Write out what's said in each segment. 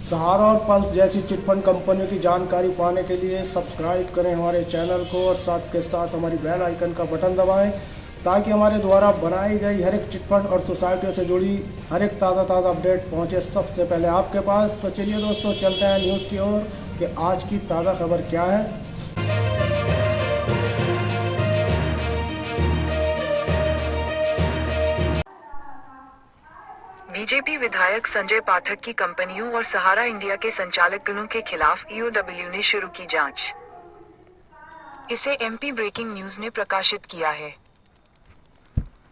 सहारा और पल्स जैसी चिटफंड कंपनियों की जानकारी पाने के लिए सब्सक्राइब करें हमारे चैनल को और साथ के साथ हमारी बेल आइकन का बटन दबाएं ताकि हमारे द्वारा बनाई गई हर एक चिटफंड और सोसाइटियों से जुड़ी हर एक ताज़ा अपडेट पहुंचे सबसे पहले आपके पास। तो चलिए दोस्तों, चलते हैं न्यूज़ की ओर कि आज की ताज़ा खबर क्या है। बीजेपी विधायक संजय पाठक की कंपनियों और सहारा इंडिया के संचालकगणों के खिलाफ ईओडब्ल्यू ने शुरू की जांच। इसे एमपी ब्रेकिंग न्यूज ने प्रकाशित किया है।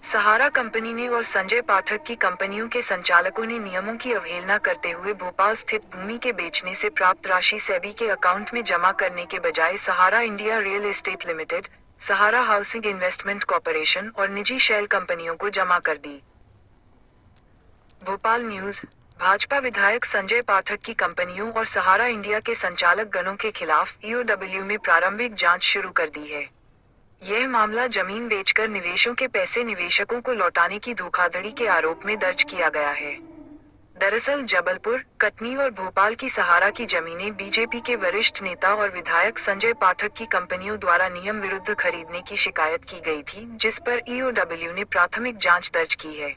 सहारा कंपनी ने और संजय पाठक की कंपनियों के संचालकों ने नियमों की अवहेलना करते हुए भोपाल स्थित भूमि के बेचने से प्राप्त राशि सेबी के अकाउंट में जमा करने के बजाय सहारा इंडिया रियल एस्टेट लिमिटेड, सहारा हाउसिंग इन्वेस्टमेंट कॉरपोरेशन और निजी शेल कंपनियों को जमा कर दी। भोपाल न्यूज। भाजपा विधायक संजय पाठक की कंपनियों और सहारा इंडिया के संचालक गणों के खिलाफ ईओडब्ल्यू में प्रारंभिक जांच शुरू कर दी है। यह मामला जमीन बेचकर निवेशों के पैसे निवेशकों को लौटाने की धोखाधड़ी के आरोप में दर्ज किया गया है। दरअसल जबलपुर, कटनी और भोपाल की सहारा की जमीनें बीजेपी के वरिष्ठ नेता और विधायक संजय पाठक की कंपनियों द्वारा नियम विरुद्ध खरीदने की शिकायत की गई थी, जिस पर ईओडब्ल्यू ने प्राथमिक जांच दर्ज की है।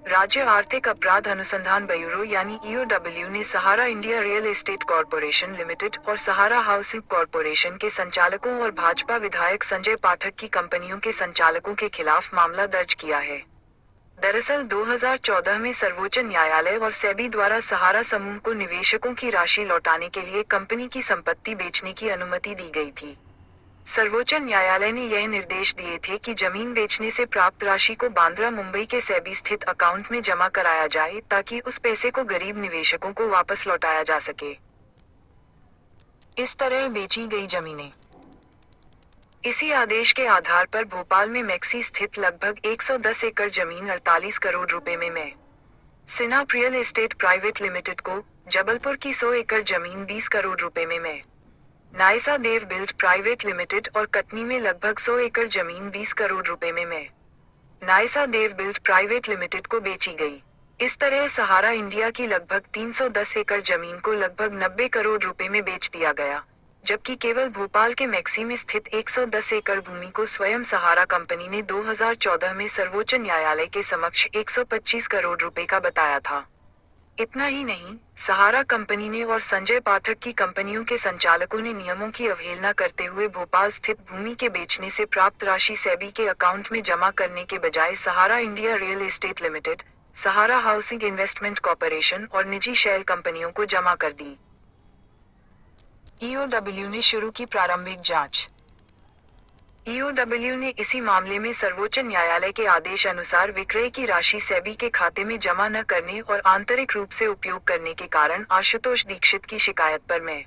राज्य आर्थिक अपराध अनुसंधान ब्यूरो यानी ईओडब्ल्यू ने Sahara India real estate corporation limited और सहारा हाउसिंग कॉरपोरेशन के संचालकों और भाजपा विधायक संजय पाठक की कंपनियों के संचालकों के खिलाफ मामला दर्ज किया है। दरअसल 2014 में सर्वोच्च न्यायालय और सेबी द्वारा सहारा समूह को निवेशकों की राशि लौटाने के लिए कंपनी की संपत्ति बेचने की अनुमति दी गई थी। सर्वोच्च न्यायालय ने यह निर्देश दिए थे कि जमीन बेचने से प्राप्त राशि को बांद्रा मुंबई के सेबी स्थित अकाउंट में जमा कराया जाए ताकि उस पैसे को गरीब निवेशकों को वापस लौटाया जा सके। इस तरह बेची गई जमीनें। इसी आदेश के आधार पर भोपाल में मैक्सी स्थित लगभग 110 एकड़ जमीन 48 करोड़ रुपए में सिनाप रियल एस्टेट प्राइवेट लिमिटेड को, जबलपुर की 100 एकड़ जमीन 20 करोड़ रुपए में नायसा देव बिल्ड प्राइवेट लिमिटेड और कटनी में लगभग 100 एकड़ जमीन 20 करोड़ रुपए में नायसा देव बिल्ड प्राइवेट लिमिटेड को बेची गई। इस तरह सहारा इंडिया की लगभग 310 एकड़ जमीन को लगभग 90 करोड़ रुपए में बेच दिया गया, जबकि केवल भोपाल के मैक्सी में स्थित 110 एकड़ भूमि को स्वयं सहारा कंपनी ने 2014 में सर्वोच्च न्यायालय के समक्ष 125 करोड़ रुपए का बताया था। इतना ही नहीं, सहारा कंपनी ने और संजय पाठक की कंपनियों के संचालकों ने नियमों की अवहेलना करते हुए भोपाल स्थित भूमि के बेचने से प्राप्त राशि सेबी के अकाउंट में जमा करने के बजाय सहारा इंडिया रियल एस्टेट लिमिटेड, सहारा हाउसिंग इन्वेस्टमेंट कॉरपोरेशन और निजी शेल कंपनियों को जमा कर दी। ईओडब्ल्यू ने शुरू की प्रारंभिक जांच। ईओडब्ल्यू ने इसी मामले में सर्वोच्च न्यायालय के आदेश अनुसार विक्रय की राशि सेबी के खाते में जमा न करने और आंतरिक रूप से उपयोग करने के कारण आशुतोष दीक्षित की शिकायत पर में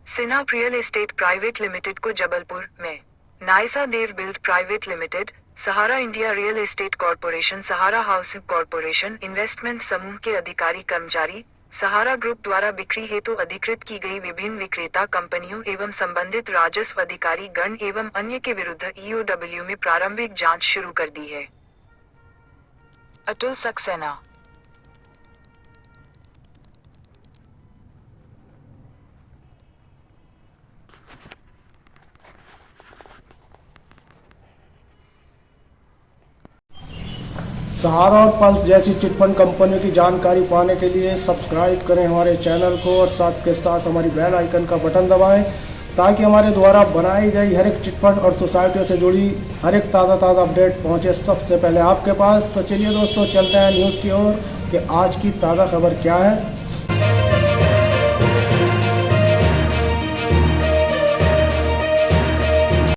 सिनाप रियल एस्टेट प्राइवेट लिमिटेड को जबलपुर में नायसा देव बिल्ड प्राइवेट लिमिटेड, सहारा इंडिया रियल एस्टेट कॉरपोरेशन, सहारा हाउसिंग कॉरपोरेशन इन्वेस्टमेंट समूह के अधिकारी कर्मचारी, सहारा ग्रुप द्वारा बिक्री हेतु अधिकृत की गई विभिन्न विक्रेता कंपनियों एवं संबंधित राजस्व अधिकारी गण एवं अन्य के विरुद्ध ईओडब्ल्यू में प्रारंभिक जांच शुरू कर दी है। अतुल सक्सेना। सहारा और पल्स जैसी चिटफंड कंपनियों की जानकारी पाने के लिए सब्सक्राइब करें हमारे चैनल को और साथ के साथ हमारी बेल आइकन का बटन दबाएं ताकि हमारे द्वारा बनाई गई हर एक चिटफंड और सोसाइटियों से जुड़ी हर एक ताज़ा अपडेट पहुंचे सबसे पहले आपके पास। तो चलिए दोस्तों, चलते हैं न्यूज़ की ओर कि आज की ताज़ा खबर क्या है।